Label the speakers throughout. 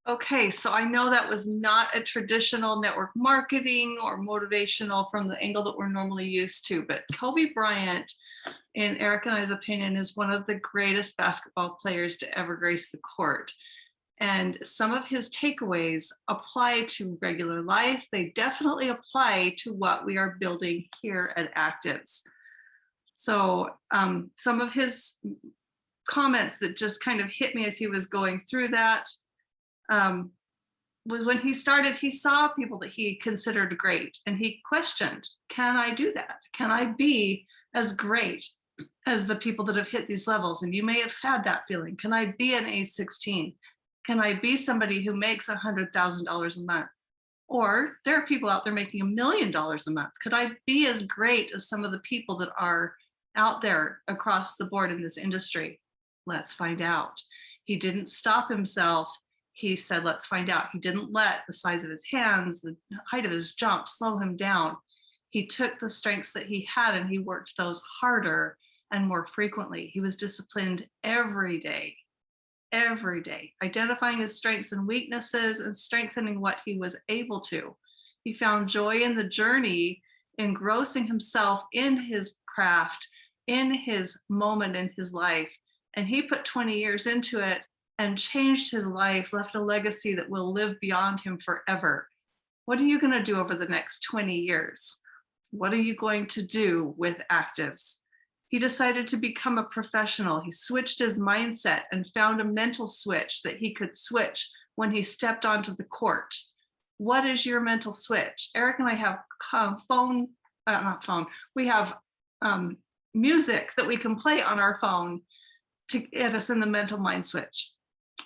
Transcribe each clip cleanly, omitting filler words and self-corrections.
Speaker 1: Okay, so I know that was not a traditional network marketing or motivational from the angle that we're normally used to, but Kobe Bryant, in Eric and I's opinion, is one of the greatest basketball players to ever grace the court. And some of his takeaways apply to regular life. They definitely apply to what we are building here at Actives. So some of his comments that just kind of hit me as he was going through that was when he started, he saw people that he considered great and he questioned, can I do that? Can I be as great as the people that have hit these levels? And you may have had that feeling. Can I be an A16? Can I be somebody who makes $100,000 a month? Or there are people out there making $1 million a month. Could I be as great as some of the people that are out there across the board in this industry? Let's find out. He didn't stop himself. He said, let's find out. He didn't let the size of his hands, the height of his jump slow him down. He took the strengths that he had and he worked those harder and more frequently. He was disciplined every day, identifying his strengths and weaknesses and strengthening what he was able to. He found joy in the journey, engrossing himself in his craft, in his moment in his life. And he put 20 years into it and changed his life, left a legacy that will live beyond him forever. What are you going to do over the next 20 years? What are you going to do with Actives? He decided to become a professional. He switched his mindset and found a mental switch that he could switch when he stepped onto the court. What is your mental switch? Eric and I have we have music that we can play on our phone to get us in the mental mind switch.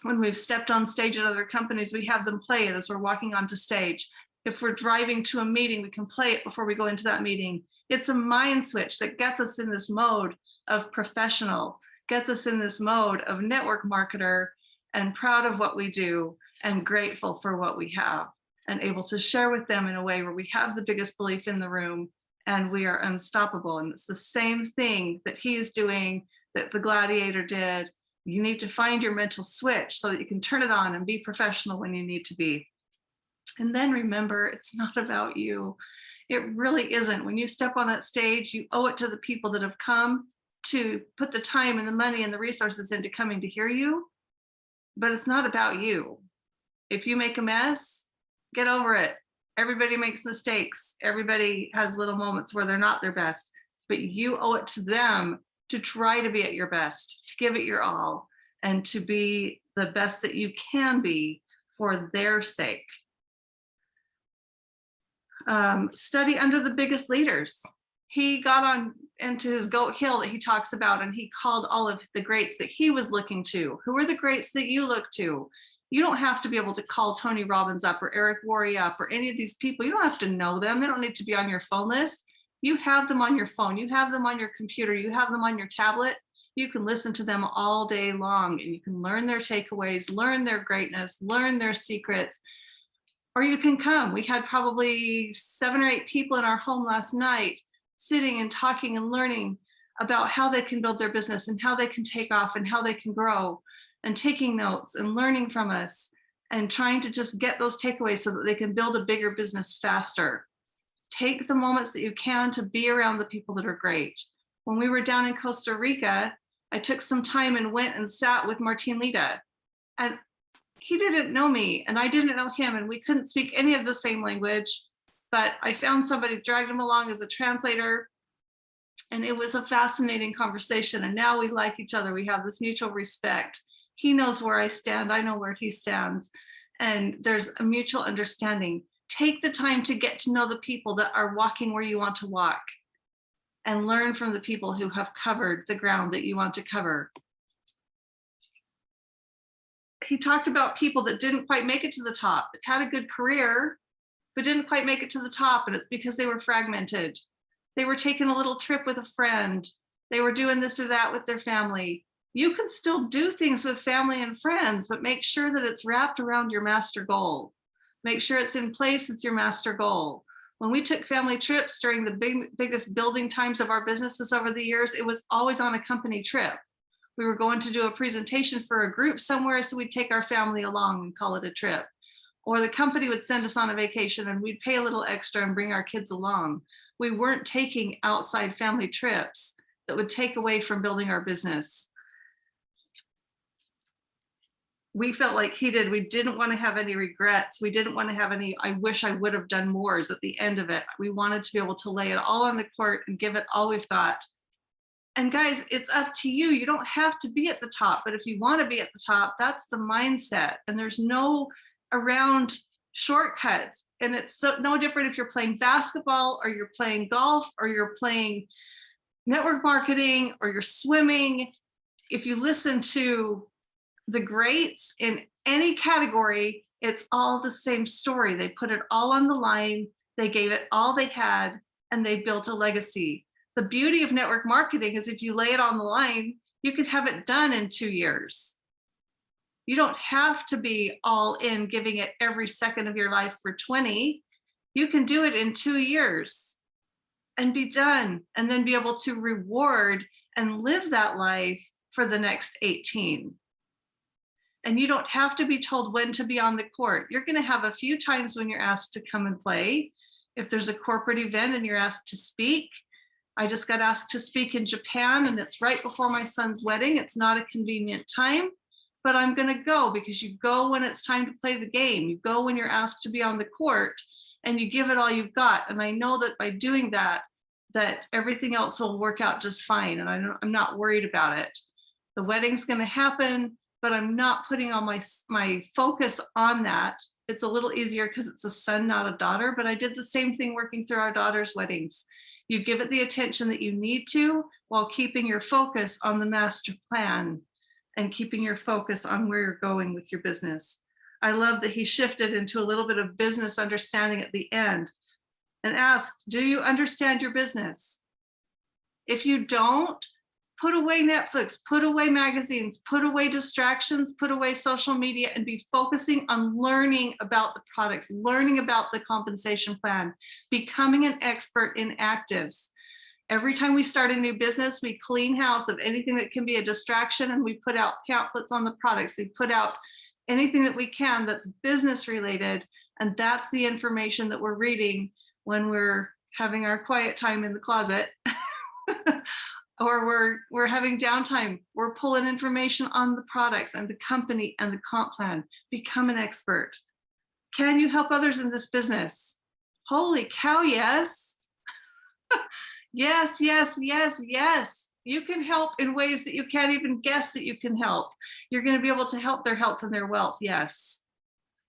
Speaker 1: When we've stepped on stage at other companies, we have them play it as we're walking onto stage. If we're driving to a meeting, we can play it before we go into that meeting. It's a mind switch that gets us in this mode of professional, gets us in this mode of network marketer and proud of what we do and grateful for what we have and able to share with them in a way where we have the biggest belief in the room and we are unstoppable. And it's the same thing that he is doing that the gladiator did. You need to find your mental switch so that you can turn it on and be professional when you need to be. And then remember, it's not about you. It really isn't. When you step on that stage, you owe it to the people that have come to put the time and the money and the resources into coming to hear you. But it's not about you. If you make a mess, get over it. Everybody makes mistakes. Everybody has little moments where they're not their best, but you owe it to them to try to be at your best, to give it your all, and to be the best that you can be for their sake. Study under the biggest leaders. He got on into his goat hill that he talks about, and he called all of the greats that he was looking to. Who are the greats that you look to? You don't have to be able to call Tony Robbins up or Eric Worre up or any of these people. You don't have to know them. They don't need to be on your phone list. You have them on your phone. You have them on your computer. You have them on your tablet. You can listen to them all day long and you can learn their takeaways, learn their greatness, learn their secrets. Or you can come. We had probably 7 or 8 people in our home last night sitting and talking and learning about how they can build their business and how they can take off and how they can grow, and taking notes and learning from us and trying to just get those takeaways so that they can build a bigger business faster. Take the moments that you can to be around the people that are great. When we were down in Costa Rica, I took some time and went and sat with Martin Lida. And he didn't know me and I didn't know him, and we couldn't speak any of the same language, but I found somebody, dragged him along as a translator, and it was a fascinating conversation. And now we like each other. We have this mutual respect. He knows where I stand. I know where he stands. And there's a mutual understanding. Take the time to get to know the people that are walking where you want to walk and learn from the people who have covered the ground that you want to cover. He talked about people that didn't quite make it to the top, that had a good career, but didn't quite make it to the top. And it's because they were fragmented. They were taking a little trip with a friend. They were doing this or that with their family. You can still do things with family and friends, but make sure that it's wrapped around your master goal. Make sure it's in place with your master goal. When we took family trips during the biggest building times of our businesses over the years, it was always on a company trip. We were going to do a presentation for a group somewhere, so we'd take our family along and call it a trip. Or the company would send us on a vacation and we'd pay a little extra and bring our kids along. We weren't taking outside family trips that would take away from building our business. We felt like he did. We didn't want to have any regrets. We didn't want to have any, I wish I would have done more at the end of it. We wanted to be able to lay it all on the court and give it all we've got. And guys, it's up to you. You don't have to be at the top, but if you want to be at the top, that's the mindset. And there's no around shortcuts. And it's no different if you're playing basketball or you're playing golf or you're playing network marketing or you're swimming. If you listen to the greats in any category, it's all the same story. They put it all on the line. They gave it all they had and they built a legacy. The beauty of network marketing is if you lay it on the line, you could have it done in 2 years. You don't have to be all in giving it every second of your life for 20. You can do it in 2 years and be done, and then be able to reward and live that life for the next 18. And you don't have to be told when to be on the court. You're going to have a few times when you're asked to come and play. If there's a corporate event and you're asked to speak, I just got asked to speak in Japan, and it's right before my son's wedding. It's not a convenient time, but I'm going to go, because you go when it's time to play the game. You go when you're asked to be on the court, and you give it all you've got. And I know that by doing that, that everything else will work out just fine. And I'm not worried about it. The wedding's going to happen, but I'm not putting all my focus on that. It's a little easier because it's a son, not a daughter, but I did the same thing working through our daughter's weddings. You give it the attention that you need to while keeping your focus on the master plan and keeping your focus on where you're going with your business. I love that he shifted into a little bit of business understanding at the end and asked, do you understand your business? If you don't, put away Netflix, put away magazines, put away distractions, put away social media, and be focusing on learning about the products, learning about the compensation plan, becoming an expert in actives. Every time we start a new business, we clean house of anything that can be a distraction, and we put out pamphlets on the products. We put out anything that we can that's business related, and that's the information that we're reading when we're having our quiet time in the closet. Or we're having downtime. We're pulling information on the products and the company and the comp plan. Become an expert. Can you help others in this business? Holy cow, yes. Yes, yes, yes, yes. You can help in ways that you can't even guess that you can help. You're going to be able to help their health and their wealth, yes.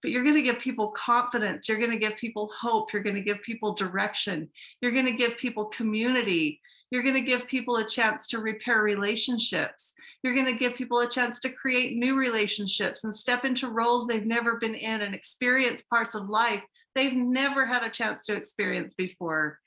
Speaker 1: But you're going to give people confidence. You're going to give people hope. You're going to give people direction. You're going to give people community. You're going to give people a chance to repair relationships. You're going to give people a chance to create new relationships and step into roles they've never been in and experience parts of life they've never had a chance to experience before.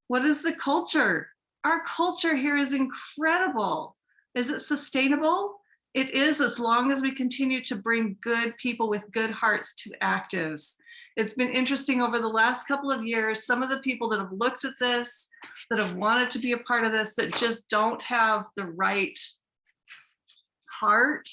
Speaker 1: What is the culture? Our culture here is incredible. Is it sustainable? It is, as long as we continue to bring good people with good hearts to actives. It's been interesting over the last couple of years, some of the people that have looked at this, that have wanted to be a part of this, that just don't have the right heart.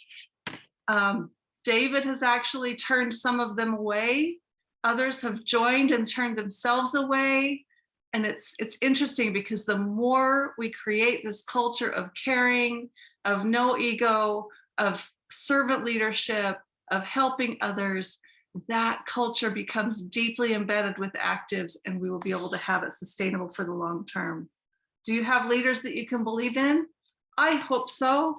Speaker 1: David has actually turned some of them away. Others have joined and turned themselves away. And it's interesting, because the more we create this culture of caring, of no ego, of servant leadership, of helping others, that culture becomes deeply embedded with actives, and we will be able to have it sustainable for the long term. Do you have leaders that you can believe in? I hope so.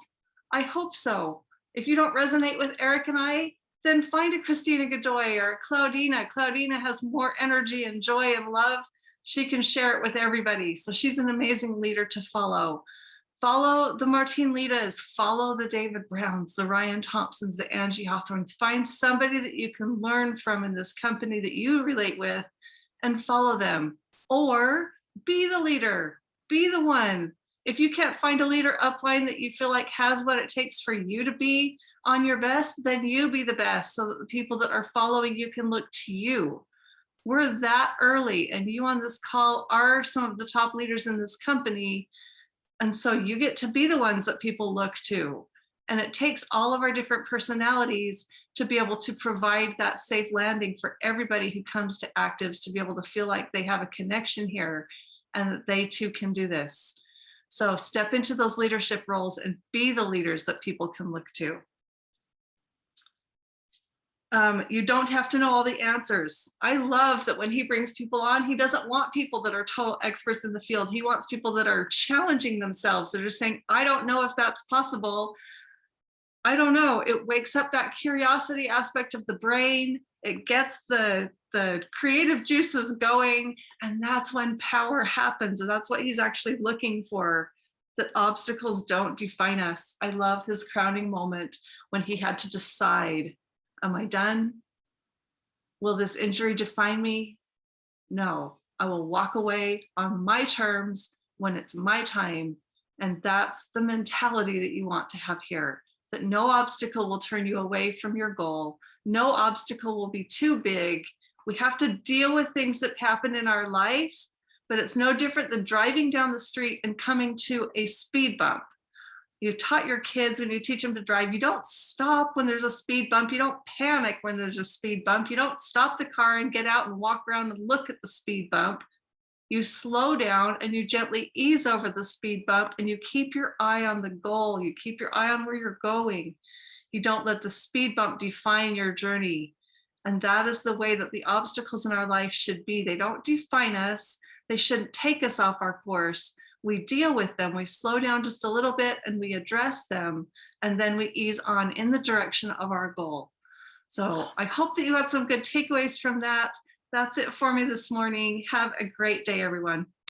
Speaker 1: I hope so. If you don't resonate with Eric and I, then find a Christina Godoy or a Claudina. Claudina has more energy and joy and love. She can share it with everybody. So she's an amazing leader to follow. Follow the Martine Litas, follow the David Browns, the Ryan Thompsons, the Angie Hawthorns. Find somebody that you can learn from in this company that you relate with and follow them. Or be the leader, be the one. If you can't find a leader upline that you feel like has what it takes for you to be on your best, then you be the best, so that the people that are following you can look to you. We're that early, and you on this call are some of the top leaders in this company. And so you get to be the ones that people look to. And it takes all of our different personalities to be able to provide that safe landing for everybody who comes to actives, to be able to feel like they have a connection here and that they too can do this. So step into those leadership roles and be the leaders that people can look to. You don't have to know all the answers. I love that when he brings people on, he doesn't want people that are total experts in the field. He wants people that are challenging themselves, that are saying, I don't know if that's possible. I don't know. It wakes up that curiosity aspect of the brain. It gets the creative juices going. And that's when power happens. And that's what he's actually looking for, that obstacles don't define us. I love his crowning moment when he had to decide, am I done? Will this injury define me? No, I will walk away on my terms when it's my time. And that's the mentality that you want to have here, that no obstacle will turn you away from your goal. No obstacle will be too big. We have to deal with things that happen in our life, but it's no different than driving down the street and coming to a speed bump. You've taught your kids when you teach them to drive, you don't stop when there's a speed bump. You don't panic when there's a speed bump. You don't stop the car and get out and walk around and look at the speed bump. You slow down and you gently ease over the speed bump and you keep your eye on the goal. You keep your eye on where you're going. You don't let the speed bump define your journey. And that is the way that the obstacles in our life should be. They don't define us. They shouldn't take us off our course. We deal with them, we slow down just a little bit and we address them, and then we ease on in the direction of our goal. So I hope that you got some good takeaways from that. That's it for me this morning. Have a great day, everyone.